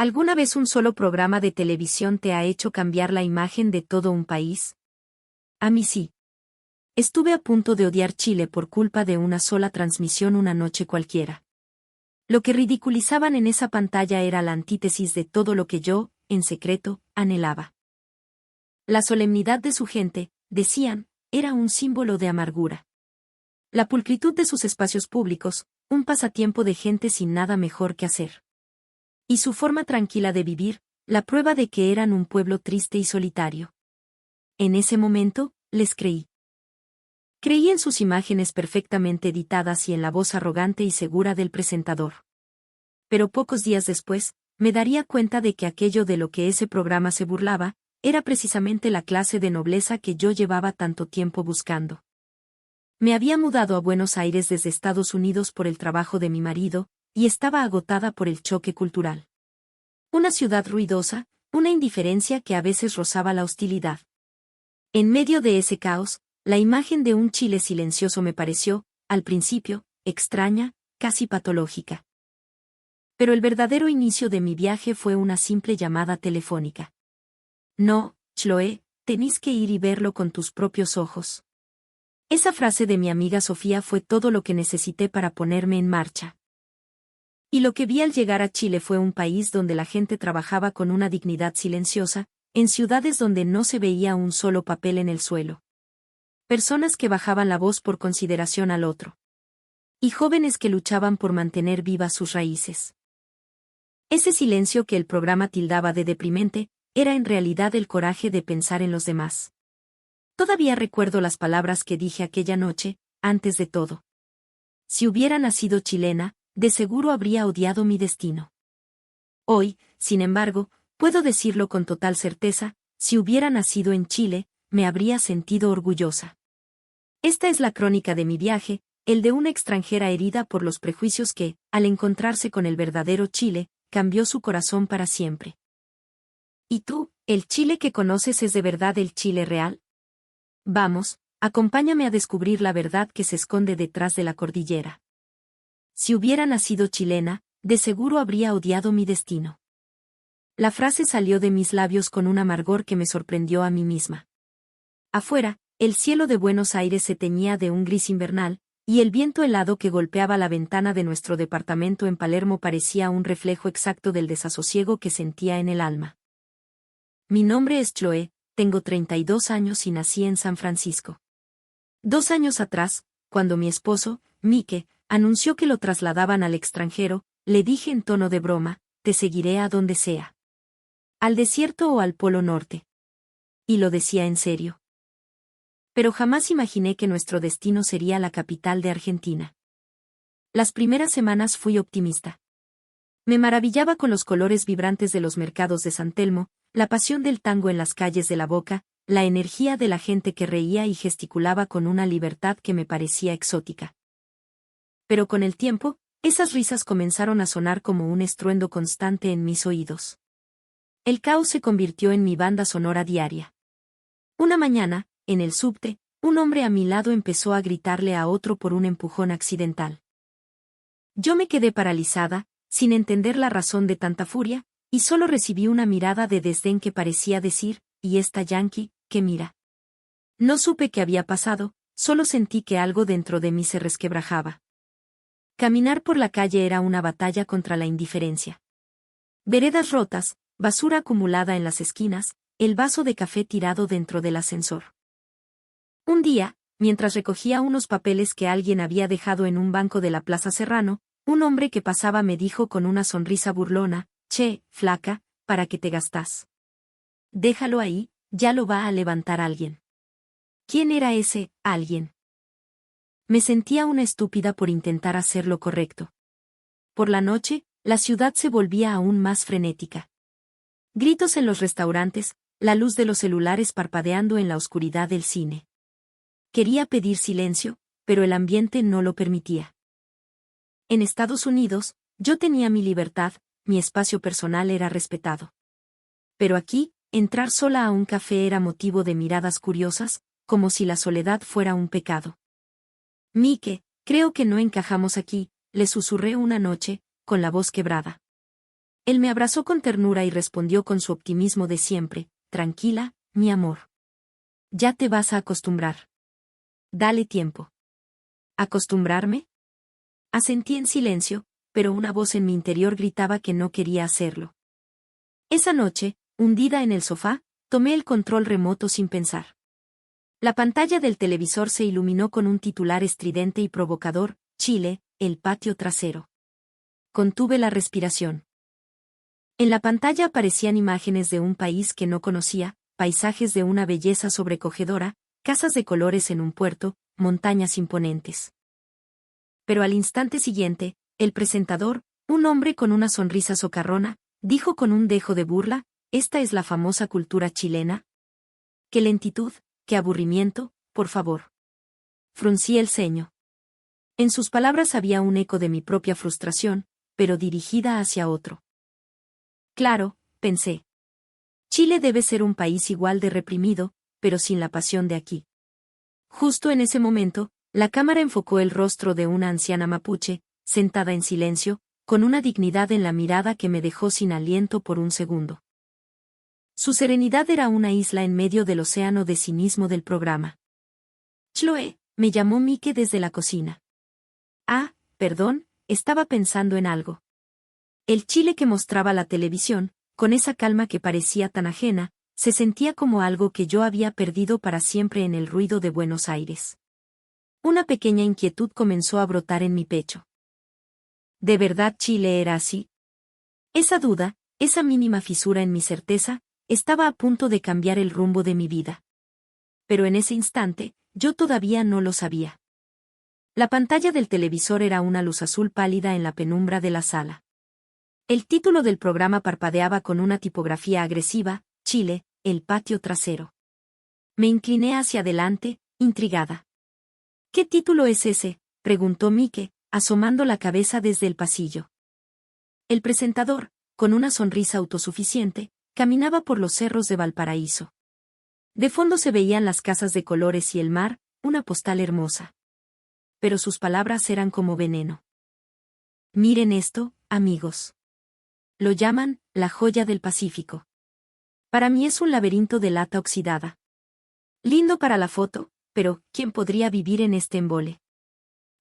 ¿Alguna vez un solo programa de televisión te ha hecho cambiar la imagen de todo un país? A mí sí. Estuve a punto de odiar Chile por culpa de una sola transmisión una noche cualquiera. Lo que ridiculizaban en esa pantalla era la antítesis de todo lo que yo, en secreto, anhelaba. La solemnidad de su gente, decían, era un símbolo de amargura. La pulcritud de sus espacios públicos, un pasatiempo de gente sin nada mejor que hacer. Y su forma tranquila de vivir, la prueba de que eran un pueblo triste y solitario. En ese momento, les creí. Creí en sus imágenes perfectamente editadas y en la voz arrogante y segura del presentador. Pero pocos días después, me daría cuenta de que aquello de lo que ese programa se burlaba, era precisamente la clase de nobleza que yo llevaba tanto tiempo buscando. Me había mudado a Buenos Aires desde Estados Unidos por el trabajo de mi marido, y estaba agotada por el choque cultural. Una ciudad ruidosa, una indiferencia que a veces rozaba la hostilidad. En medio de ese caos, la imagen de un Chile silencioso me pareció, al principio, extraña, casi patológica. Pero el verdadero inicio de mi viaje fue una simple llamada telefónica. No, Chloé, tenés que ir y verlo con tus propios ojos. Esa frase de mi amiga Sofía fue todo lo que necesité para ponerme en marcha. Y lo que vi al llegar a Chile fue un país donde la gente trabajaba con una dignidad silenciosa, en ciudades donde no se veía un solo papel en el suelo. Personas que bajaban la voz por consideración al otro. Y jóvenes que luchaban por mantener vivas sus raíces. Ese silencio que el programa tildaba de deprimente, era en realidad el coraje de pensar en los demás. Todavía recuerdo las palabras que dije aquella noche, antes de todo. Si hubiera nacido chilena, de seguro habría odiado mi destino. Hoy, sin embargo, puedo decirlo con total certeza, si hubiera nacido en Chile, me habría sentido orgullosa. Esta es la crónica de mi viaje, el de una extranjera herida por los prejuicios que, al encontrarse con el verdadero Chile, cambió su corazón para siempre. ¿Y tú, el Chile que conoces es de verdad el Chile real? Vamos, acompáñame a descubrir la verdad que se esconde detrás de la cordillera. Si hubiera nacido chilena, de seguro habría odiado mi destino. La frase salió de mis labios con un amargor que me sorprendió a mí misma. Afuera, el cielo de Buenos Aires se teñía de un gris invernal, y el viento helado que golpeaba la ventana de nuestro departamento en Palermo parecía un reflejo exacto del desasosiego que sentía en el alma. Mi nombre es Chloé, tengo 32 años y nací en San Francisco. 2 años atrás, cuando mi esposo, Mike, anunció que lo trasladaban al extranjero, le dije en tono de broma, te seguiré a donde sea. Al desierto o al Polo Norte. Y lo decía en serio. Pero jamás imaginé que nuestro destino sería la capital de Argentina. Las primeras semanas fui optimista. Me maravillaba con los colores vibrantes de los mercados de San Telmo, la pasión del tango en las calles de La Boca, la energía de la gente que reía y gesticulaba con una libertad que me parecía exótica. Pero con el tiempo, esas risas comenzaron a sonar como un estruendo constante en mis oídos. El caos se convirtió en mi banda sonora diaria. Una mañana, en el subte, un hombre a mi lado empezó a gritarle a otro por un empujón accidental. Yo me quedé paralizada, sin entender la razón de tanta furia, y solo recibí una mirada de desdén que parecía decir, ¿y esta yanqui, qué mira? No supe qué había pasado, solo sentí que algo dentro de mí se resquebrajaba. Caminar por la calle era una batalla contra la indiferencia. Veredas rotas, basura acumulada en las esquinas, el vaso de café tirado dentro del ascensor. Un día, mientras recogía unos papeles que alguien había dejado en un banco de la Plaza Serrano, un hombre que pasaba me dijo con una sonrisa burlona, «Che, flaca, ¿para qué te gastás? Déjalo ahí, ya lo va a levantar alguien». ¿Quién era ese alguien? Me sentía una estúpida por intentar hacer lo correcto. Por la noche, la ciudad se volvía aún más frenética. Gritos en los restaurantes, la luz de los celulares parpadeando en la oscuridad del cine. Quería pedir silencio, pero el ambiente no lo permitía. En Estados Unidos, yo tenía mi libertad, mi espacio personal era respetado. Pero aquí, entrar sola a un café era motivo de miradas curiosas, como si la soledad fuera un pecado. Mike, creo que no encajamos aquí, le susurré una noche, con la voz quebrada. Él me abrazó con ternura y respondió con su optimismo de siempre: tranquila, mi amor. Ya te vas a acostumbrar. Dale tiempo. ¿Acostumbrarme? Asentí en silencio, pero una voz en mi interior gritaba que no quería hacerlo. Esa noche, hundida en el sofá, tomé el control remoto sin pensar. La pantalla del televisor se iluminó con un titular estridente y provocador: Chile, el patio trasero. Contuve la respiración. En la pantalla aparecían imágenes de un país que no conocía, paisajes de una belleza sobrecogedora, casas de colores en un puerto, montañas imponentes. Pero al instante siguiente, el presentador, un hombre con una sonrisa socarrona, dijo con un dejo de burla: ¿esta es la famosa cultura chilena? ¡Qué lentitud, qué aburrimiento, por favor! Fruncí el ceño. En sus palabras había un eco de mi propia frustración, pero dirigida hacia otro. Claro, pensé. Chile debe ser un país igual de reprimido, pero sin la pasión de aquí. Justo en ese momento, la cámara enfocó el rostro de una anciana mapuche, sentada en silencio, con una dignidad en la mirada que me dejó sin aliento por un segundo. Su serenidad era una isla en medio del océano de cinismo del programa. Chloe, me llamó Mike desde la cocina. Ah, perdón, estaba pensando en algo. El Chile que mostraba la televisión, con esa calma que parecía tan ajena, se sentía como algo que yo había perdido para siempre en el ruido de Buenos Aires. Una pequeña inquietud comenzó a brotar en mi pecho. ¿De verdad Chile era así? Esa duda, esa mínima fisura en mi certeza, estaba a punto de cambiar el rumbo de mi vida. Pero en ese instante, yo todavía no lo sabía. La pantalla del televisor era una luz azul pálida en la penumbra de la sala. El título del programa parpadeaba con una tipografía agresiva: Chile, el patio trasero. Me incliné hacia adelante, intrigada. ¿Qué título es ese?, preguntó Mike, asomando la cabeza desde el pasillo. El presentador, con una sonrisa autosuficiente, caminaba por los cerros de Valparaíso. De fondo se veían las casas de colores y el mar, una postal hermosa. Pero sus palabras eran como veneno. Miren esto, amigos. Lo llaman la joya del Pacífico. Para mí es un laberinto de lata oxidada. Lindo para la foto, pero ¿quién podría vivir en este embole?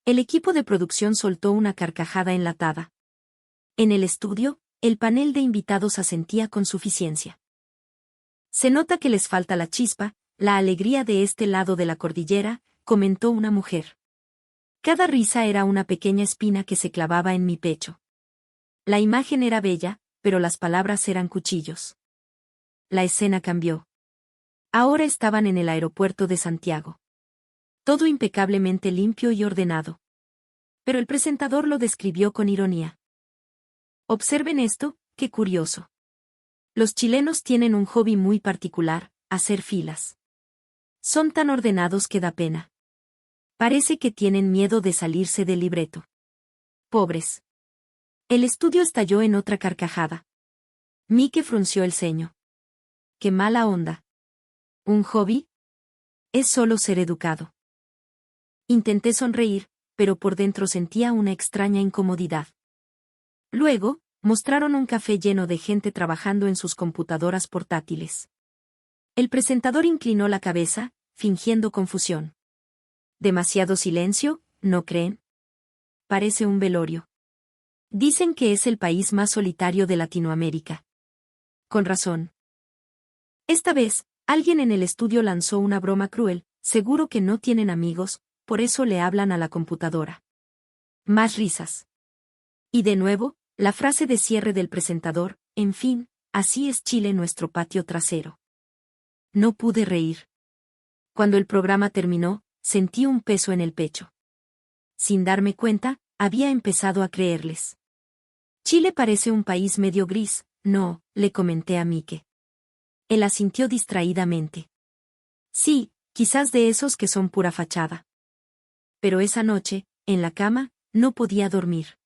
El equipo de producción soltó una carcajada enlatada. En el estudio, el panel de invitados asentía con suficiencia. Se nota que les falta la chispa, la alegría de este lado de la cordillera, comentó una mujer. Cada risa era una pequeña espina que se clavaba en mi pecho. La imagen era bella, pero las palabras eran cuchillos. La escena cambió. Ahora estaban en el aeropuerto de Santiago. Todo impecablemente limpio y ordenado. Pero el presentador lo describió con ironía. Observen esto, qué curioso. Los chilenos tienen un hobby muy particular: hacer filas. Son tan ordenados que da pena. Parece que tienen miedo de salirse del libreto. Pobres. El estudio estalló en otra carcajada. Mike frunció el ceño. ¡Qué mala onda! ¿Un hobby? Es solo ser educado. Intenté sonreír, pero por dentro sentía una extraña incomodidad. Luego, mostraron un café lleno de gente trabajando en sus computadoras portátiles. El presentador inclinó la cabeza, fingiendo confusión. ¿Demasiado silencio, no creen? Parece un velorio. Dicen que es el país más solitario de Latinoamérica. Con razón. Esta vez, alguien en el estudio lanzó una broma cruel: seguro que no tienen amigos, por eso le hablan a la computadora. Más risas. Y de nuevo, la frase de cierre del presentador: en fin, así es Chile, nuestro patio trasero. No pude reír. Cuando el programa terminó, sentí un peso en el pecho. Sin darme cuenta, había empezado a creerles. Chile parece un país medio gris, ¿no?, le comenté a Mike. Él asintió distraídamente. Sí, quizás de esos que son pura fachada. Pero esa noche, en la cama, no podía dormir.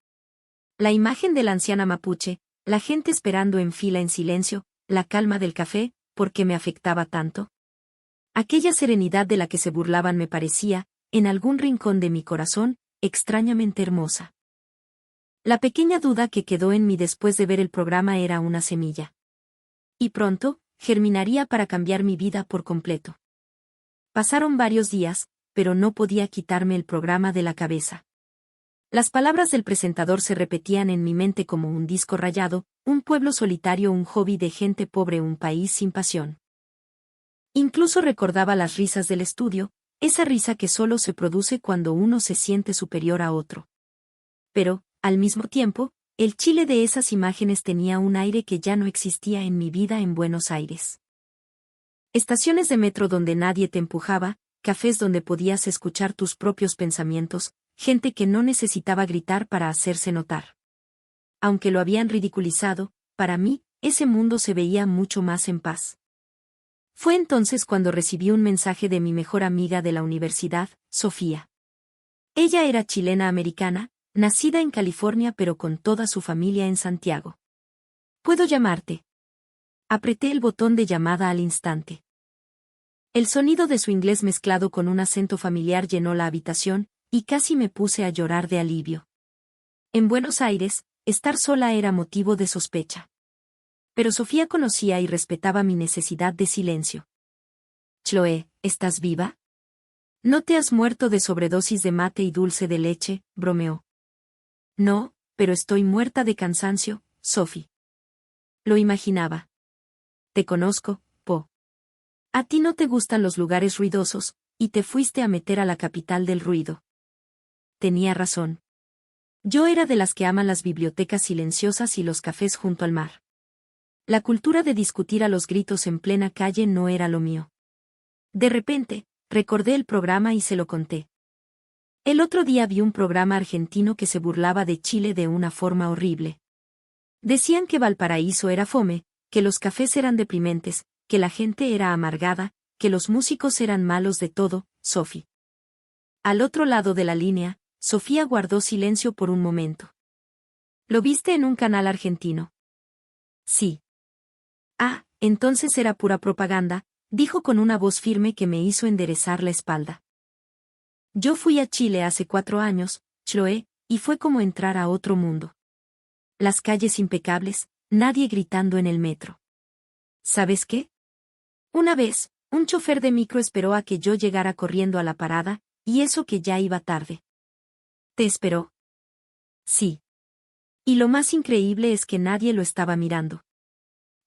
La imagen de la anciana mapuche, la gente esperando en fila en silencio, la calma del café, ¿por qué me afectaba tanto? Aquella serenidad de la que se burlaban me parecía, en algún rincón de mi corazón, extrañamente hermosa. La pequeña duda que quedó en mí después de ver el programa era una semilla. Y pronto, germinaría para cambiar mi vida por completo. Pasaron varios días, pero no podía quitarme el programa de la cabeza. Las palabras del presentador se repetían en mi mente como un disco rayado: un pueblo solitario, un hobby de gente pobre, un país sin pasión. Incluso recordaba las risas del estudio, esa risa que solo se produce cuando uno se siente superior a otro. Pero, al mismo tiempo, el Chile de esas imágenes tenía un aire que ya no existía en mi vida en Buenos Aires. Estaciones de metro donde nadie te empujaba, cafés donde podías escuchar tus propios pensamientos, gente que no necesitaba gritar para hacerse notar. Aunque lo habían ridiculizado, para mí, ese mundo se veía mucho más en paz. Fue entonces cuando recibí un mensaje de mi mejor amiga de la universidad, Sofía. Ella era chilena-americana, nacida en California pero con toda su familia en Santiago. ¿Puedo llamarte? Apreté el botón de llamada al instante. El sonido de su inglés mezclado con un acento familiar llenó la habitación, y casi me puse a llorar de alivio. En Buenos Aires, estar sola era motivo de sospecha. Pero Sofía conocía y respetaba mi necesidad de silencio. Chloe, ¿estás viva? ¿No te has muerto de sobredosis de mate y dulce de leche?, bromeó. No, pero estoy muerta de cansancio, Sophie. Lo imaginaba. Te conozco, Po. A ti no te gustan los lugares ruidosos, y te fuiste a meter a la capital del ruido. Tenía razón. Yo era de las que aman las bibliotecas silenciosas y los cafés junto al mar. La cultura de discutir a los gritos en plena calle no era lo mío. De repente, recordé el programa y se lo conté. El otro día vi un programa argentino que se burlaba de Chile de una forma horrible. Decían que Valparaíso era fome, que los cafés eran deprimentes, que la gente era amargada, que los músicos eran malos de todo, Sophie. Al otro lado de la línea, Sofía guardó silencio por un momento. ¿Lo viste en un canal argentino? Sí. Ah, entonces era pura propaganda, dijo con una voz firme que me hizo enderezar la espalda. Yo fui a Chile hace 4 años, Chloe, y fue como entrar a otro mundo. Las calles impecables, nadie gritando en el metro. ¿Sabes qué? Una vez, un chofer de micro esperó a que yo llegara corriendo a la parada, y eso que ya iba tarde. ¿Te esperó? Sí. Y lo más increíble es que nadie lo estaba mirando.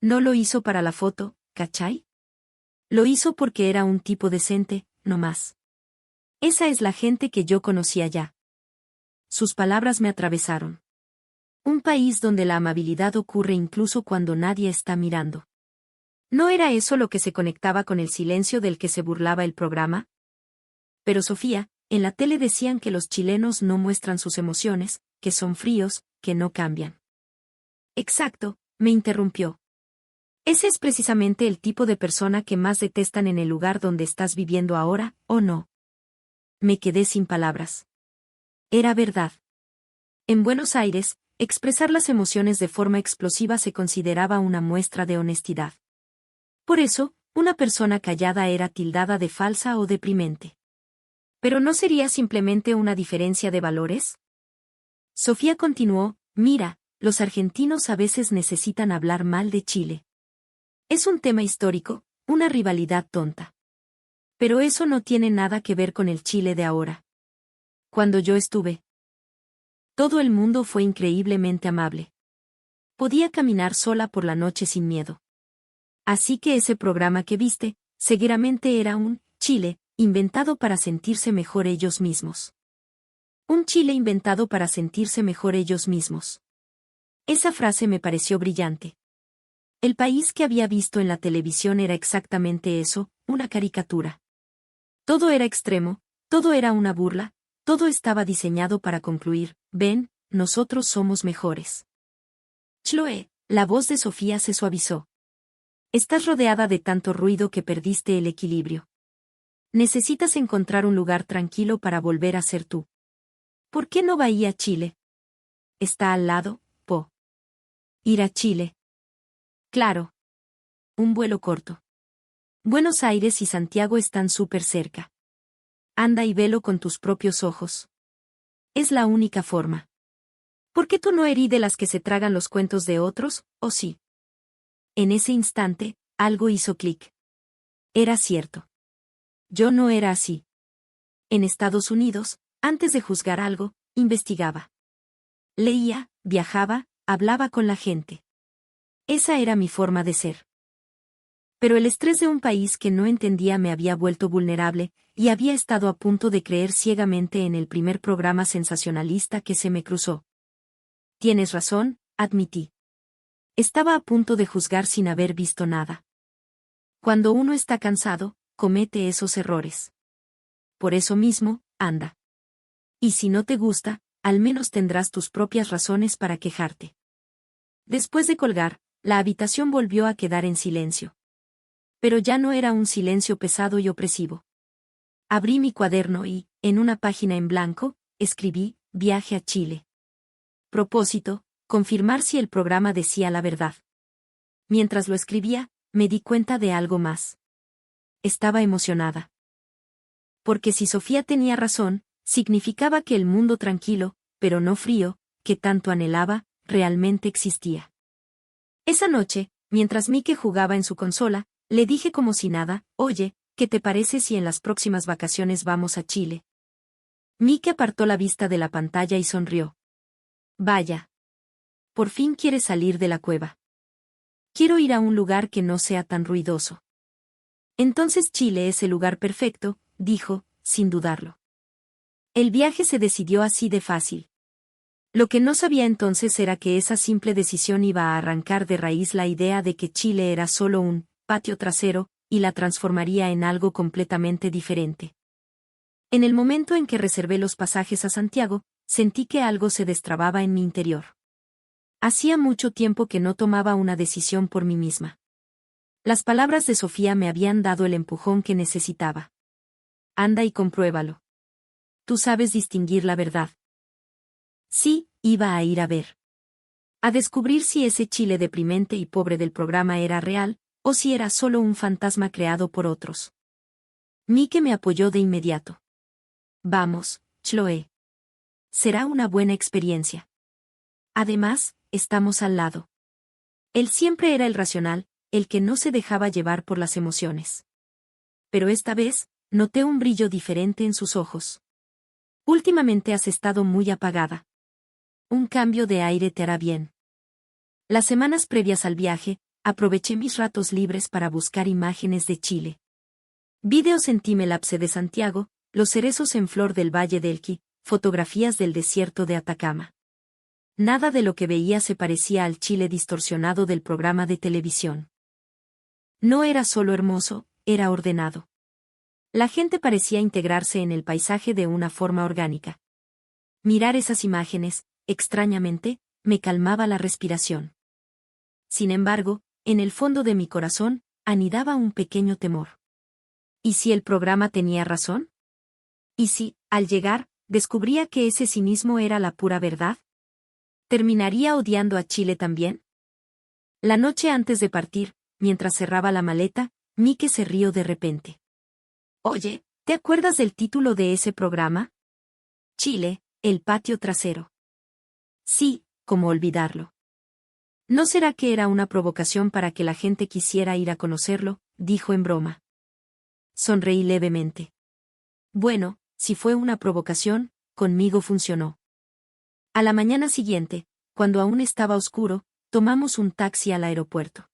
No lo hizo para la foto, ¿cachai? Lo hizo porque era un tipo decente, no más. Esa es la gente que yo conocía ya. Sus palabras me atravesaron. Un país donde la amabilidad ocurre incluso cuando nadie está mirando. ¿No era eso lo que se conectaba con el silencio del que se burlaba el programa? Pero Sofía, en la tele decían que los chilenos no muestran sus emociones, que son fríos, que no cambian. Exacto, me interrumpió. Ese es precisamente el tipo de persona que más detestan en el lugar donde estás viviendo ahora, ¿o no? Me quedé sin palabras. Era verdad. En Buenos Aires, expresar las emociones de forma explosiva se consideraba una muestra de honestidad. Por eso, una persona callada era tildada de falsa o deprimente. ¿Pero no sería simplemente una diferencia de valores? Sofía continuó: mira, los argentinos a veces necesitan hablar mal de Chile. Es un tema histórico, una rivalidad tonta. Pero eso no tiene nada que ver con el Chile de ahora. Cuando yo estuve, todo el mundo fue increíblemente amable. Podía caminar sola por la noche sin miedo. Así que ese programa que viste, seguramente era un Chile inventado para sentirse mejor ellos mismos. Un Chile inventado para sentirse mejor ellos mismos. Esa frase me pareció brillante. El país que había visto en la televisión era exactamente eso, una caricatura. Todo era extremo, todo era una burla, todo estaba diseñado para concluir: ven, nosotros somos mejores. Chloe, la voz de Sofía se suavizó. Estás rodeada de tanto ruido que perdiste el equilibrio. Necesitas encontrar un lugar tranquilo para volver a ser tú. ¿Por qué no Bahía Chile? Está al lado, Po. Ir a Chile. Claro. Un vuelo corto. Buenos Aires y Santiago están súper cerca. Anda y velo con tus propios ojos. Es la única forma. ¿Por qué tú no eres de las que se tragan los cuentos de otros, o sí? En ese instante, algo hizo clic. Era cierto. Yo no era así. En Estados Unidos, antes de juzgar algo, investigaba. Leía, viajaba, hablaba con la gente. Esa era mi forma de ser. Pero el estrés de un país que no entendía me había vuelto vulnerable, y había estado a punto de creer ciegamente en el primer programa sensacionalista que se me cruzó. Tienes razón, admití. Estaba a punto de juzgar sin haber visto nada. Cuando uno está cansado, comete esos errores. Por eso mismo, anda. Y si no te gusta, al menos tendrás tus propias razones para quejarte. Después de colgar, la habitación volvió a quedar en silencio. Pero ya no era un silencio pesado y opresivo. Abrí mi cuaderno y, en una página en blanco, escribí, viaje a Chile. Propósito, confirmar si el programa decía la verdad. Mientras lo escribía, me di cuenta de algo más. Estaba emocionada. Porque si Sofía tenía razón, significaba que el mundo tranquilo, pero no frío, que tanto anhelaba, realmente existía. Esa noche, mientras Mike jugaba en su consola, le dije como si nada, oye, ¿qué te parece si en las próximas vacaciones vamos a Chile? Mike apartó la vista de la pantalla y sonrió. Vaya. Por fin quiere salir de la cueva. Quiero ir a un lugar que no sea tan ruidoso. Entonces Chile es el lugar perfecto, dijo, sin dudarlo. El viaje se decidió así de fácil. Lo que no sabía entonces era que esa simple decisión iba a arrancar de raíz la idea de que Chile era solo un patio trasero, y la transformaría en algo completamente diferente. En el momento en que reservé los pasajes a Santiago, sentí que algo se destrababa en mi interior. Hacía mucho tiempo que no tomaba una decisión por mí misma. Las palabras de Sofía me habían dado el empujón que necesitaba. Anda y compruébalo. Tú sabes distinguir la verdad. Sí, iba a ir a ver. A descubrir si ese Chile deprimente y pobre del programa era real, o si era solo un fantasma creado por otros. Mike me apoyó de inmediato. Vamos, Chloe. Será una buena experiencia. Además, estamos al lado. Él siempre era el racional, el que no se dejaba llevar por las emociones. Pero esta vez, noté un brillo diferente en sus ojos. Últimamente has estado muy apagada. Un cambio de aire te hará bien. Las semanas previas al viaje, aproveché mis ratos libres para buscar imágenes de Chile. Videos en timelapse de Santiago, los cerezos en flor del Valle del Elqui, fotografías del desierto de Atacama. Nada de lo que veía se parecía al Chile distorsionado del programa de televisión. No era solo hermoso, era ordenado. La gente parecía integrarse en el paisaje de una forma orgánica. Mirar esas imágenes, extrañamente, me calmaba la respiración. Sin embargo, en el fondo de mi corazón, anidaba un pequeño temor. ¿Y si el programa tenía razón? ¿Y si, al llegar, descubría que ese cinismo era la pura verdad? ¿Terminaría odiando a Chile también? La noche antes de partir, mientras cerraba la maleta, Mike se rió de repente. Oye, ¿te acuerdas del título de ese programa? Chile, el patio trasero. Sí, ¿cómo olvidarlo? ¿No será que era una provocación para que la gente quisiera ir a conocerlo?, dijo en broma. Sonreí levemente. Bueno, si fue una provocación, conmigo funcionó. A la mañana siguiente, cuando aún estaba oscuro, tomamos un taxi al aeropuerto.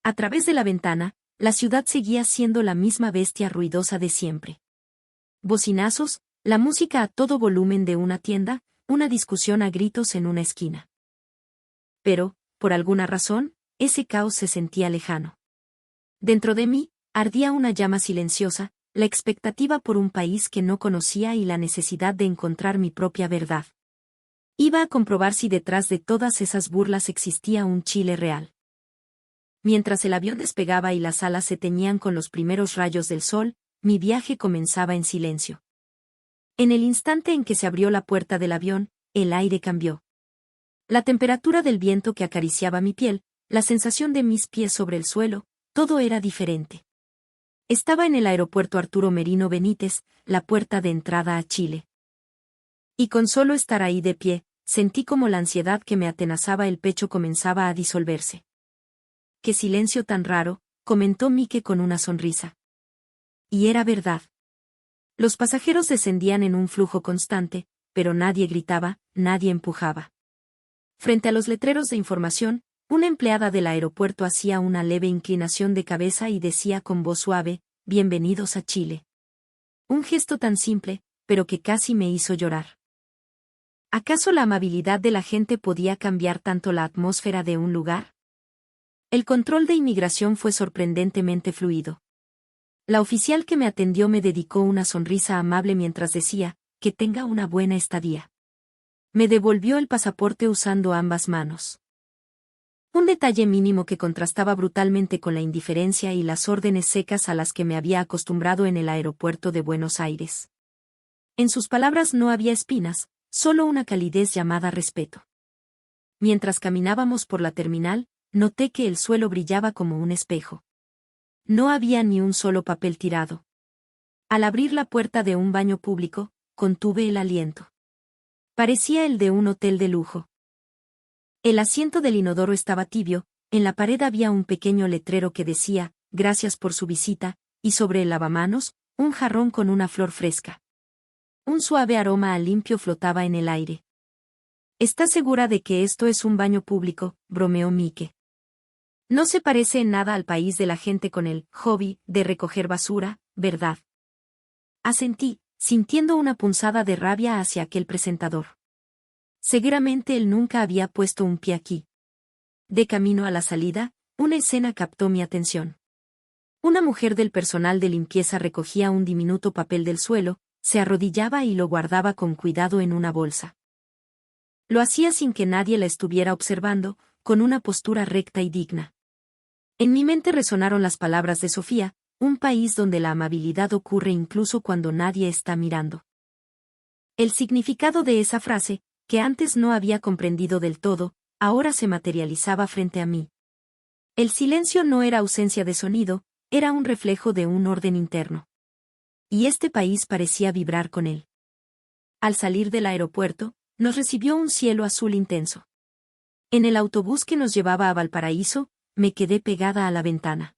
A través de la ventana, la ciudad seguía siendo la misma bestia ruidosa de siempre. Bocinazos, la música a todo volumen de una tienda, una discusión a gritos en una esquina. Pero, por alguna razón, ese caos se sentía lejano. Dentro de mí, ardía una llama silenciosa, la expectativa por un país que no conocía y la necesidad de encontrar mi propia verdad. Iba a comprobar si detrás de todas esas burlas existía un Chile real. Mientras el avión despegaba y las alas se teñían con los primeros rayos del sol, mi viaje comenzaba en silencio. En el instante en que se abrió la puerta del avión, el aire cambió. La temperatura del viento que acariciaba mi piel, la sensación de mis pies sobre el suelo, todo era diferente. Estaba en el aeropuerto Arturo Merino Benítez, la puerta de entrada a Chile. Y con solo estar ahí de pie, sentí como la ansiedad que me atenazaba el pecho comenzaba a disolverse. «Qué silencio tan raro», comentó Mike con una sonrisa. Y era verdad. Los pasajeros descendían en un flujo constante, pero nadie gritaba, nadie empujaba. Frente a los letreros de información, una empleada del aeropuerto hacía una leve inclinación de cabeza y decía con voz suave, «Bienvenidos a Chile». Un gesto tan simple, pero que casi me hizo llorar. ¿Acaso la amabilidad de la gente podía cambiar tanto la atmósfera de un lugar? El control de inmigración fue sorprendentemente fluido. La oficial que me atendió me dedicó una sonrisa amable mientras decía, «Que tenga una buena estadía». Me devolvió el pasaporte usando ambas manos. Un detalle mínimo que contrastaba brutalmente con la indiferencia y las órdenes secas a las que me había acostumbrado en el aeropuerto de Buenos Aires. En sus palabras no había espinas, solo una calidez llamada respeto. Mientras caminábamos por la terminal, noté que el suelo brillaba como un espejo. No había ni un solo papel tirado. Al abrir la puerta de un baño público, contuve el aliento. Parecía el de un hotel de lujo. El asiento del inodoro estaba tibio, en la pared había un pequeño letrero que decía, «Gracias por su visita», y sobre el lavamanos, un jarrón con una flor fresca. Un suave aroma a limpio flotaba en el aire. «¿Estás segura de que esto es un baño público?», bromeó Mike. «No se parece en nada al país de la gente con el hobby de recoger basura, ¿verdad?». Asentí, sintiendo una punzada de rabia hacia aquel presentador. Seguramente él nunca había puesto un pie aquí. De camino a la salida, una escena captó mi atención. Una mujer del personal de limpieza recogía un diminuto papel del suelo, se arrodillaba y lo guardaba con cuidado en una bolsa. Lo hacía sin que nadie la estuviera observando, con una postura recta y digna. En mi mente resonaron las palabras de Sofía, un país donde la amabilidad ocurre incluso cuando nadie está mirando. El significado de esa frase, que antes no había comprendido del todo, ahora se materializaba frente a mí. El silencio no era ausencia de sonido, era un reflejo de un orden interno. Y este país parecía vibrar con él. Al salir del aeropuerto, nos recibió un cielo azul intenso. En el autobús que nos llevaba a Valparaíso, me quedé pegada a la ventana.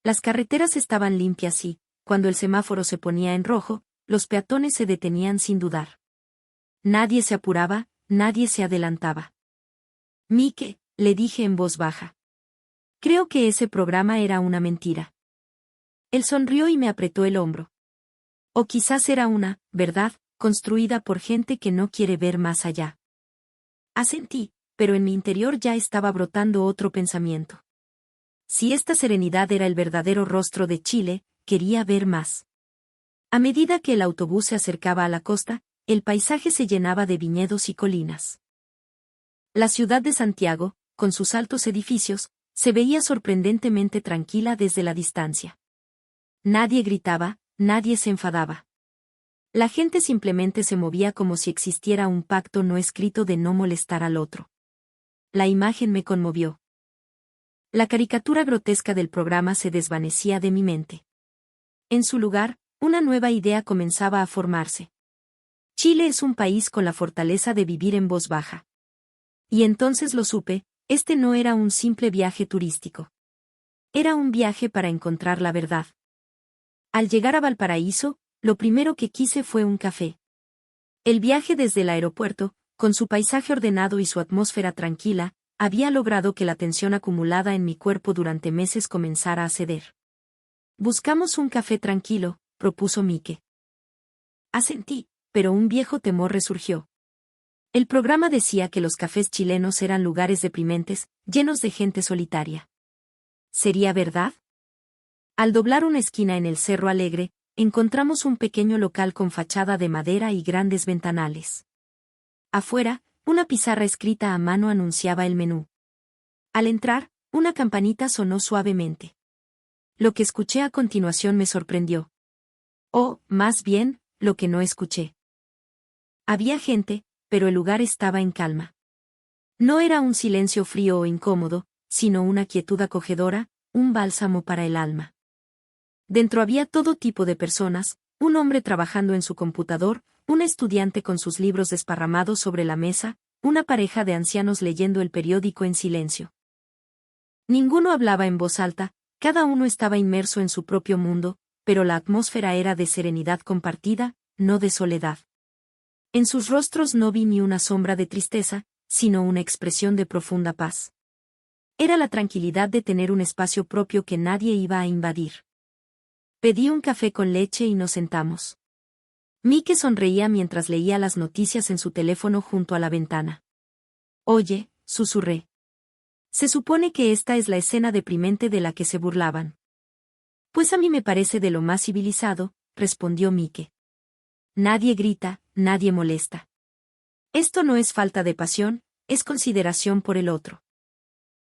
Las carreteras estaban limpias y, cuando el semáforo se ponía en rojo, los peatones se detenían sin dudar. Nadie se apuraba, nadie se adelantaba. «Mike», le dije en voz baja. «Creo que ese programa era una mentira». Él sonrió y me apretó el hombro. «O quizás era una verdad, construida por gente que no quiere ver más allá». Asentí, pero en mi interior ya estaba brotando otro pensamiento. Si esta serenidad era el verdadero rostro de Chile, quería ver más. A medida que el autobús se acercaba a la costa, el paisaje se llenaba de viñedos y colinas. La ciudad de Santiago, con sus altos edificios, se veía sorprendentemente tranquila desde la distancia. Nadie gritaba, nadie se enfadaba. La gente simplemente se movía como si existiera un pacto no escrito de no molestar al otro. La imagen me conmovió. La caricatura grotesca del programa se desvanecía de mi mente. En su lugar, una nueva idea comenzaba a formarse. Chile es un país con la fortaleza de vivir en voz baja. Y entonces lo supe, este no era un simple viaje turístico. Era un viaje para encontrar la verdad. Al llegar a Valparaíso, lo primero que quise fue un café. El viaje desde el aeropuerto, con su paisaje ordenado y su atmósfera tranquila, había logrado que la tensión acumulada en mi cuerpo durante meses comenzara a ceder. «Buscamos un café tranquilo», propuso Mike. Asentí, pero un viejo temor resurgió. El programa decía que los cafés chilenos eran lugares deprimentes, llenos de gente solitaria. ¿Sería verdad? Al doblar una esquina en el Cerro Alegre, encontramos un pequeño local con fachada de madera y grandes ventanales. Afuera, una pizarra escrita a mano anunciaba el menú. Al entrar, una campanita sonó suavemente. Lo que escuché a continuación me sorprendió. O, más bien, lo que no escuché. Había gente, pero el lugar estaba en calma. No era un silencio frío o incómodo, sino una quietud acogedora, un bálsamo para el alma. Dentro había todo tipo de personas, un hombre trabajando en su computador, Un estudiante con sus libros desparramados sobre la mesa, una pareja de ancianos leyendo el periódico en silencio. Ninguno hablaba en voz alta, cada uno estaba inmerso en su propio mundo, pero la atmósfera era de serenidad compartida, no de soledad. En sus rostros no vi ni una sombra de tristeza, sino una expresión de profunda paz. Era la tranquilidad de tener un espacio propio que nadie iba a invadir. Pedí un café con leche y nos sentamos. Mike sonreía mientras leía las noticias en su teléfono junto a la ventana. Oye, susurré. Se supone que esta es la escena deprimente de la que se burlaban. Pues a mí me parece de lo más civilizado, respondió Mike. Nadie grita, nadie molesta. Esto no es falta de pasión, es consideración por el otro.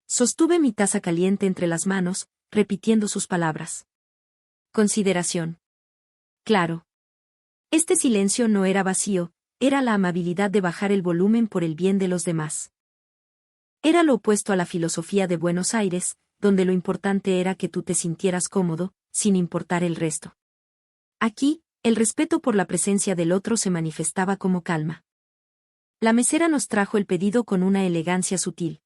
Sostuve mi taza caliente entre las manos, repitiendo sus palabras. Consideración. Claro. Este silencio no era vacío, era la amabilidad de bajar el volumen por el bien de los demás. Era lo opuesto a la filosofía de Buenos Aires, donde lo importante era que tú te sintieras cómodo, sin importar el resto. Aquí, el respeto por la presencia del otro se manifestaba como calma. La mesera nos trajo el pedido con una elegancia sutil.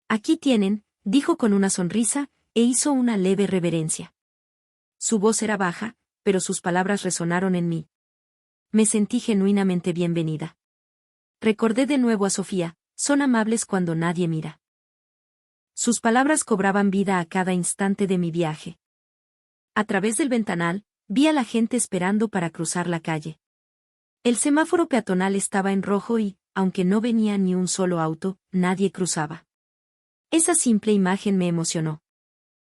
Aquí tienen, dijo con una sonrisa, e hizo una leve reverencia. Su voz era baja, pero sus palabras resonaron en mí. Me sentí genuinamente bienvenida. Recordé de nuevo a Sofía, son amables cuando nadie mira. Sus palabras cobraban vida a cada instante de mi viaje. A través del ventanal, vi a la gente esperando para cruzar la calle. El semáforo peatonal estaba en rojo y, aunque no venía ni un solo auto, nadie cruzaba. Esa simple imagen me emocionó.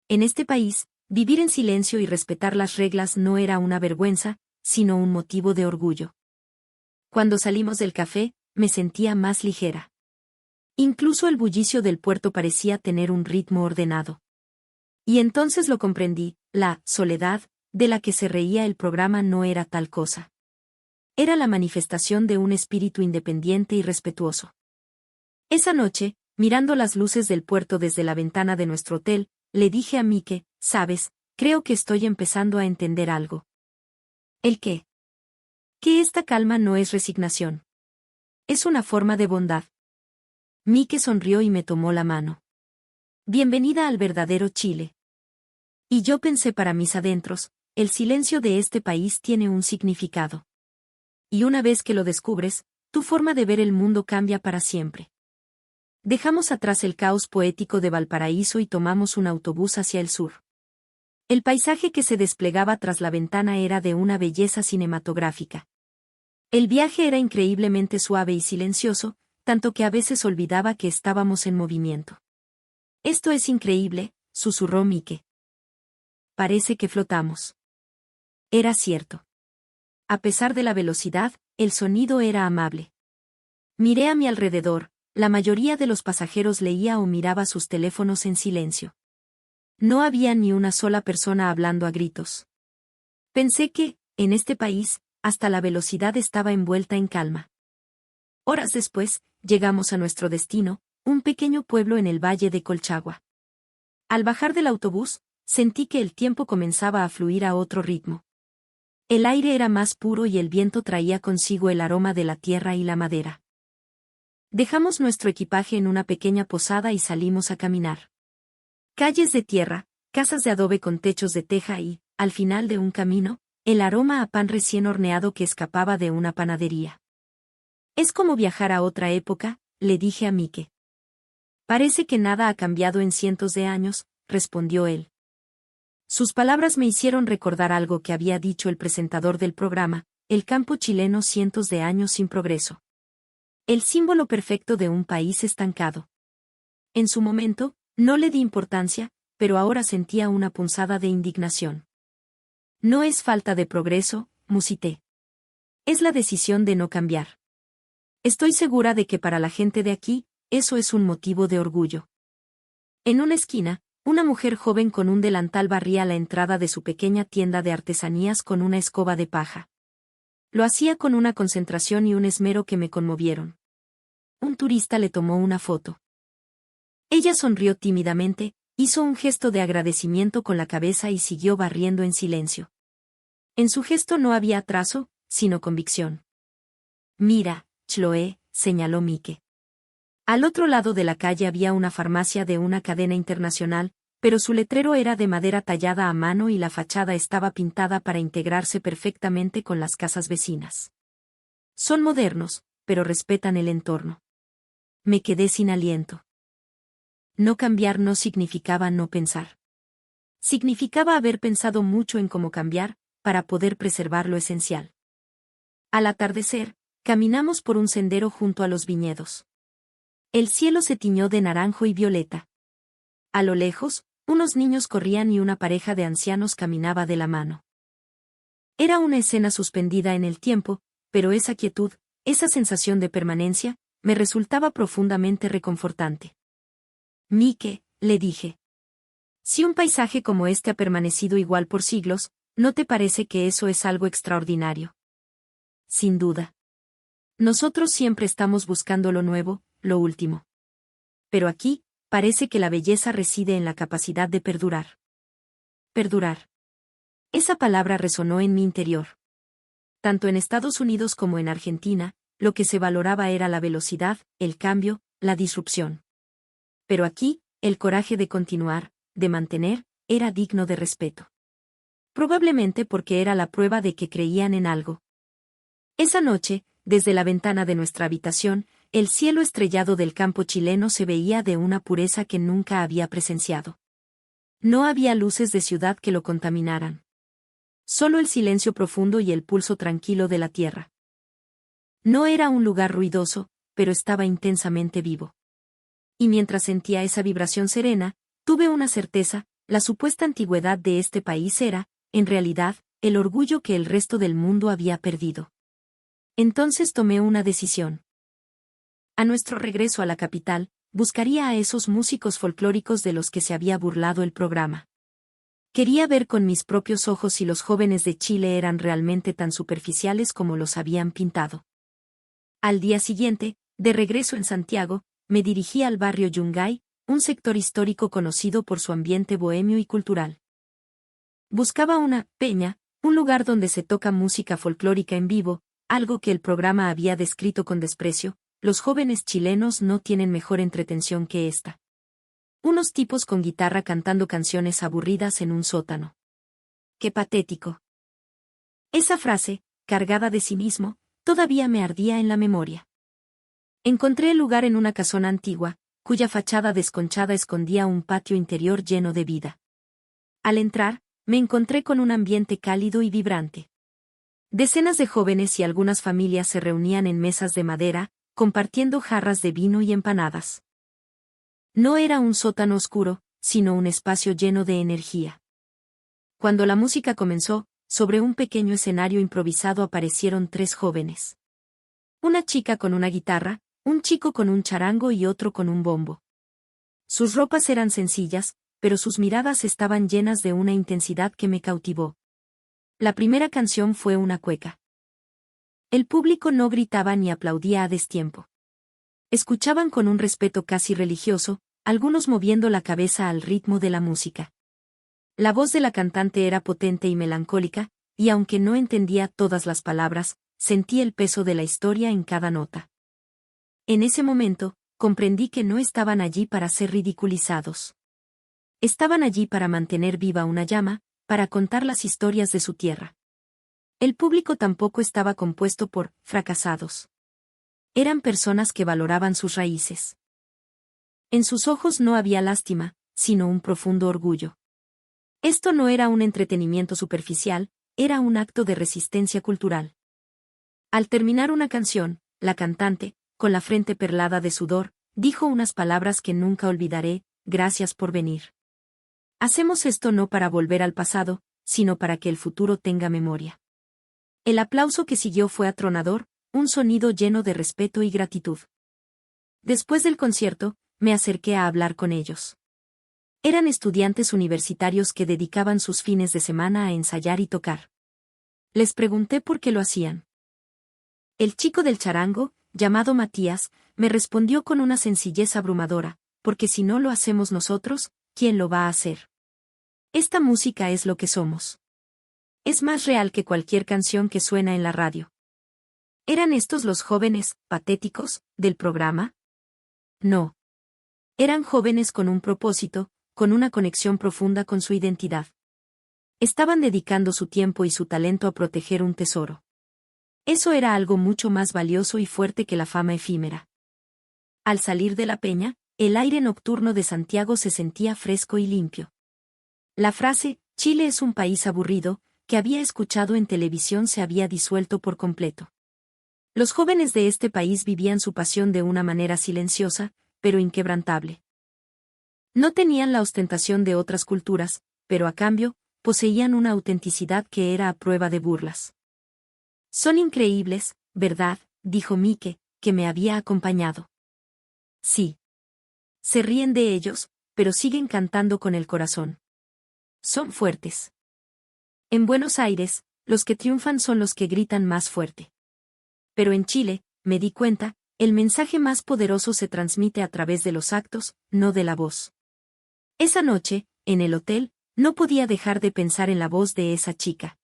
En este país, vivir en silencio y respetar las reglas no era una vergüenza, sino un motivo de orgullo. Cuando salimos del café, me sentía más ligera. Incluso el bullicio del puerto parecía tener un ritmo ordenado. Y entonces lo comprendí, la soledad, de la que se reía el programa no era tal cosa. Era la manifestación de un espíritu independiente y respetuoso. Esa noche, mirando las luces del puerto desde la ventana de nuestro hotel, le dije a Mike, sabes, creo que estoy empezando a entender algo. ¿El qué? Que esta calma no es resignación. Es una forma de bondad. Mike sonrió y me tomó la mano. Bienvenida al verdadero Chile. Y yo pensé para mis adentros, el silencio de este país tiene un significado. Y una vez que lo descubres, tu forma de ver el mundo cambia para siempre. Dejamos atrás el caos poético de Valparaíso y tomamos un autobús hacia el sur. El paisaje que se desplegaba tras la ventana era de una belleza cinematográfica. El viaje era increíblemente suave y silencioso, tanto que a veces olvidaba que estábamos en movimiento. Esto es increíble, susurró Mike. Parece que flotamos. Era cierto. A pesar de la velocidad, el sonido era amable. Miré a mi alrededor, la mayoría de los pasajeros leía o miraba sus teléfonos en silencio. No había ni una sola persona hablando a gritos. Pensé que, en este país, hasta la velocidad estaba envuelta en calma. Horas después, llegamos a nuestro destino, un pequeño pueblo en el valle de Colchagua. Al bajar del autobús, sentí que el tiempo comenzaba a fluir a otro ritmo. El aire era más puro y el viento traía consigo el aroma de la tierra y la madera. Dejamos nuestro equipaje en una pequeña posada y salimos a caminar. Calles de tierra, casas de adobe con techos de teja y, al final de un camino, el aroma a pan recién horneado que escapaba de una panadería. Es como viajar a otra época, le dije a Mike. Parece que nada ha cambiado en cientos de años, respondió él. Sus palabras me hicieron recordar algo que había dicho el presentador del programa, el campo chileno cientos de años sin progreso. El símbolo perfecto de un país estancado. En su momento, no le di importancia, pero ahora sentía una punzada de indignación. No es falta de progreso, musité. Es la decisión de no cambiar. Estoy segura de que para la gente de aquí, eso es un motivo de orgullo. En una esquina, una mujer joven con un delantal barría la entrada de su pequeña tienda de artesanías con una escoba de paja. Lo hacía con una concentración y un esmero que me conmovieron. Un turista le tomó una foto. Ella sonrió tímidamente, hizo un gesto de agradecimiento con la cabeza y siguió barriendo en silencio. En su gesto no había atraso, sino convicción. Mira, Chloe, señaló Mike. Al otro lado de la calle había una farmacia de una cadena internacional, pero su letrero era de madera tallada a mano y la fachada estaba pintada para integrarse perfectamente con las casas vecinas. Son modernos, pero respetan el entorno. Me quedé sin aliento. No cambiar no significaba no pensar. Significaba haber pensado mucho en cómo cambiar, para poder preservar lo esencial. Al atardecer, caminamos por un sendero junto a los viñedos. El cielo se tiñó de naranjo y violeta. A lo lejos, unos niños corrían y una pareja de ancianos caminaba de la mano. Era una escena suspendida en el tiempo, pero esa quietud, esa sensación de permanencia, me resultaba profundamente reconfortante. Mike, le dije. Si un paisaje como este ha permanecido igual por siglos, ¿no te parece que eso es algo extraordinario? Sin duda. Nosotros siempre estamos buscando lo nuevo, lo último. Pero aquí, parece que la belleza reside en la capacidad de perdurar. Perdurar. Esa palabra resonó en mi interior. Tanto en Estados Unidos como en Argentina, lo que se valoraba era la velocidad, el cambio, la disrupción. Pero aquí, el coraje de continuar, de mantener, era digno de respeto. Probablemente porque era la prueba de que creían en algo. Esa noche, desde la ventana de nuestra habitación, el cielo estrellado del campo chileno se veía de una pureza que nunca había presenciado. No había luces de ciudad que lo contaminaran. Solo el silencio profundo y el pulso tranquilo de la tierra. No era un lugar ruidoso, pero estaba intensamente vivo. Y mientras sentía esa vibración serena, tuve una certeza: la supuesta antigüedad de este país era, en realidad, el orgullo que el resto del mundo había perdido. Entonces tomé una decisión. A nuestro regreso a la capital, buscaría a esos músicos folclóricos de los que se había burlado el programa. Quería ver con mis propios ojos si los jóvenes de Chile eran realmente tan superficiales como los habían pintado. Al día siguiente, de regreso en Santiago, me dirigí al barrio Yungay, un sector histórico conocido por su ambiente bohemio y cultural. Buscaba una peña, un lugar donde se toca música folclórica en vivo, algo que el programa había descrito con desprecio. Los jóvenes chilenos no tienen mejor entretención que esta. Unos tipos con guitarra cantando canciones aburridas en un sótano. ¡Qué patético! Esa frase, cargada de cinismo, todavía me ardía en la memoria. Encontré el lugar en una casona antigua, cuya fachada desconchada escondía un patio interior lleno de vida. Al entrar, me encontré con un ambiente cálido y vibrante. Decenas de jóvenes y algunas familias se reunían en mesas de madera, compartiendo jarras de vino y empanadas. No era un sótano oscuro, sino un espacio lleno de energía. Cuando la música comenzó, sobre un pequeño escenario improvisado aparecieron 3 jóvenes. Una chica con una guitarra, un chico con un charango y otro con un bombo. Sus ropas eran sencillas, pero sus miradas estaban llenas de una intensidad que me cautivó. La primera canción fue una cueca. El público no gritaba ni aplaudía a destiempo. Escuchaban con un respeto casi religioso, algunos moviendo la cabeza al ritmo de la música. La voz de la cantante era potente y melancólica, y aunque no entendía todas las palabras, sentí el peso de la historia en cada nota. En ese momento, comprendí que no estaban allí para ser ridiculizados. Estaban allí para mantener viva una llama, para contar las historias de su tierra. El público tampoco estaba compuesto por fracasados. Eran personas que valoraban sus raíces. En sus ojos no había lástima, sino un profundo orgullo. Esto no era un entretenimiento superficial, era un acto de resistencia cultural. Al terminar una canción, la cantante, con la frente perlada de sudor, dijo unas palabras que nunca olvidaré: gracias por venir. Hacemos esto no para volver al pasado, sino para que el futuro tenga memoria. El aplauso que siguió fue atronador, un sonido lleno de respeto y gratitud. Después del concierto, me acerqué a hablar con ellos. Eran estudiantes universitarios que dedicaban sus fines de semana a ensayar y tocar. Les pregunté por qué lo hacían. El chico del charango, llamado Matías, me respondió con una sencillez abrumadora: porque si no lo hacemos nosotros, ¿quién lo va a hacer? Esta música es lo que somos. Es más real que cualquier canción que suena en la radio. ¿Eran estos los jóvenes, patéticos, del programa? No. Eran jóvenes con un propósito, con una conexión profunda con su identidad. Estaban dedicando su tiempo y su talento a proteger un tesoro. Eso era algo mucho más valioso y fuerte que la fama efímera. Al salir de la peña, el aire nocturno de Santiago se sentía fresco y limpio. La frase, Chile es un país aburrido, que había escuchado en televisión se había disuelto por completo. Los jóvenes de este país vivían su pasión de una manera silenciosa, pero inquebrantable. No tenían la ostentación de otras culturas, pero a cambio, poseían una autenticidad que era a prueba de burlas. Son increíbles, ¿verdad?, dijo Mike, que me había acompañado. Sí. Se ríen de ellos, pero siguen cantando con el corazón. Son fuertes. En Buenos Aires, los que triunfan son los que gritan más fuerte. Pero en Chile, me di cuenta, el mensaje más poderoso se transmite a través de los actos, no de la voz. Esa noche, en el hotel, no podía dejar de pensar en la voz de esa chica.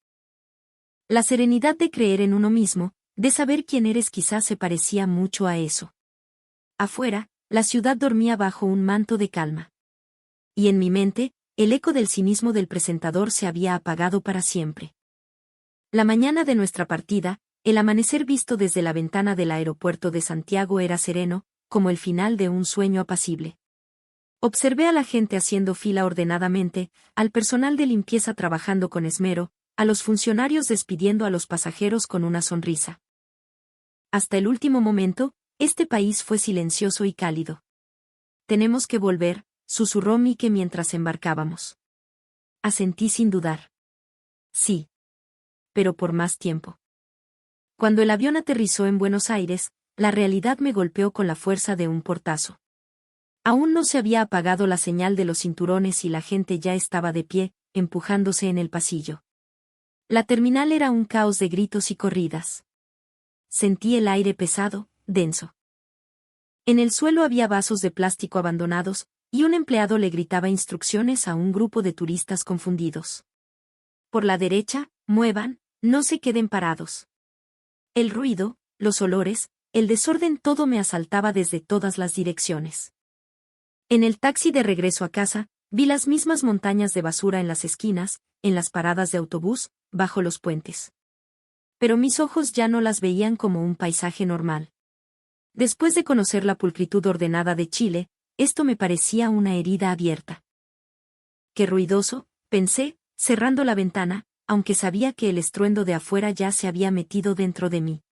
La serenidad de creer en uno mismo, de saber quién eres quizás se parecía mucho a eso. Afuera, la ciudad dormía bajo un manto de calma. Y en mi mente, el eco del cinismo del presentador se había apagado para siempre. La mañana de nuestra partida, el amanecer visto desde la ventana del aeropuerto de Santiago era sereno, como el final de un sueño apacible. Observé a la gente haciendo fila ordenadamente, al personal de limpieza trabajando con esmero, a los funcionarios despidiendo a los pasajeros con una sonrisa. Hasta el último momento, este país fue silencioso y cálido. Tenemos que volver, susurró Mike mientras embarcábamos. Asentí sin dudar. Sí. Pero por más tiempo. Cuando el avión aterrizó en Buenos Aires, la realidad me golpeó con la fuerza de un portazo. Aún no se había apagado la señal de los cinturones y la gente ya estaba de pie, empujándose en el pasillo. La terminal era un caos de gritos y corridas. Sentí el aire pesado, denso. En el suelo había vasos de plástico abandonados, y un empleado le gritaba instrucciones a un grupo de turistas confundidos. Por la derecha, muevan, no se queden parados. El ruido, los olores, el desorden todo me asaltaba desde todas las direcciones. En el taxi de regreso a casa, vi las mismas montañas de basura en las esquinas, en las paradas de autobús, bajo los puentes. Pero mis ojos ya no las veían como un paisaje normal. Después de conocer la pulcritud ordenada de Chile, esto me parecía una herida abierta. Qué ruidoso, pensé, cerrando la ventana, aunque sabía que el estruendo de afuera ya se había metido dentro de mí.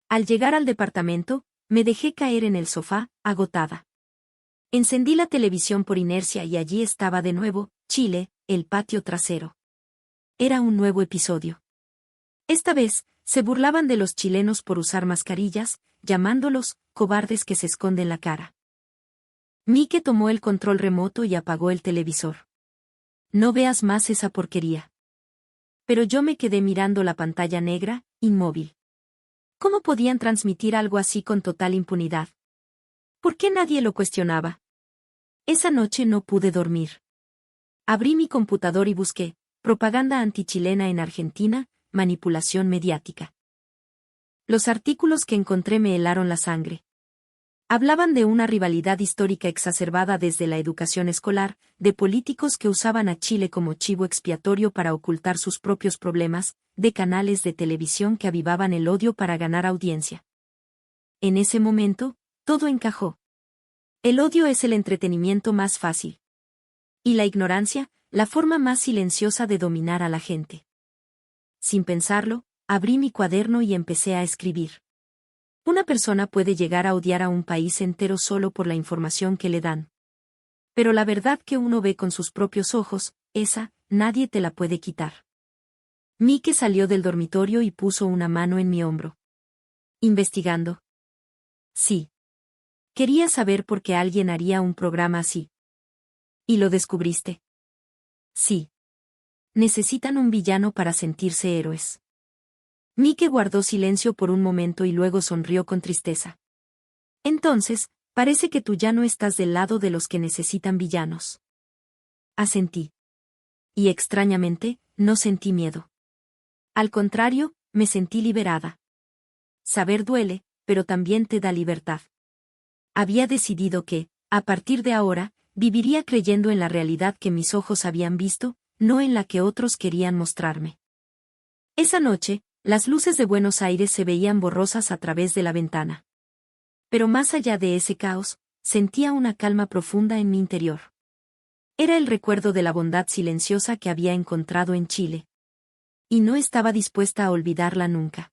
Al llegar al departamento, me dejé caer en el sofá, agotada. Encendí la televisión por inercia y allí estaba de nuevo, Chile, el patio trasero. Era un nuevo episodio. Esta vez, se burlaban de los chilenos por usar mascarillas, llamándolos cobardes que se esconden la cara. Mike tomó el control remoto y apagó el televisor. No veas más esa porquería. Pero yo me quedé mirando la pantalla negra, inmóvil. ¿Cómo podían transmitir algo así con total impunidad? ¿Por qué nadie lo cuestionaba? Esa noche no pude dormir. Abrí mi computador y busqué propaganda antichilena en Argentina, manipulación mediática. Los artículos que encontré me helaron la sangre. Hablaban de una rivalidad histórica exacerbada desde la educación escolar, de políticos que usaban a Chile como chivo expiatorio para ocultar sus propios problemas, de canales de televisión que avivaban el odio para ganar audiencia. En ese momento, todo encajó. El odio es el entretenimiento más fácil. Y la ignorancia, la forma más silenciosa de dominar a la gente. Sin pensarlo, abrí mi cuaderno y empecé a escribir. Una persona puede llegar a odiar a un país entero solo por la información que le dan. Pero la verdad que uno ve con sus propios ojos, esa, nadie te la puede quitar. Mike salió del dormitorio y puso una mano en mi hombro. ¿Investigando? Sí. Quería saber por qué alguien haría un programa así. ¿Y lo descubriste? Sí. Necesitan un villano para sentirse héroes. Mike guardó silencio por un momento y luego sonrió con tristeza. Entonces, parece que tú ya no estás del lado de los que necesitan villanos. Asentí. Y extrañamente, no sentí miedo. Al contrario, me sentí liberada. saber duele, pero también te da libertad. Había decidido que, a partir de ahora, viviría creyendo en la realidad que mis ojos habían visto, no en la que otros querían mostrarme. Esa noche, las luces de Buenos Aires se veían borrosas a través de la ventana. Pero más allá de ese caos, sentía una calma profunda en mi interior. Era el recuerdo de la bondad silenciosa que había encontrado en Chile. Y no estaba dispuesta a olvidarla nunca.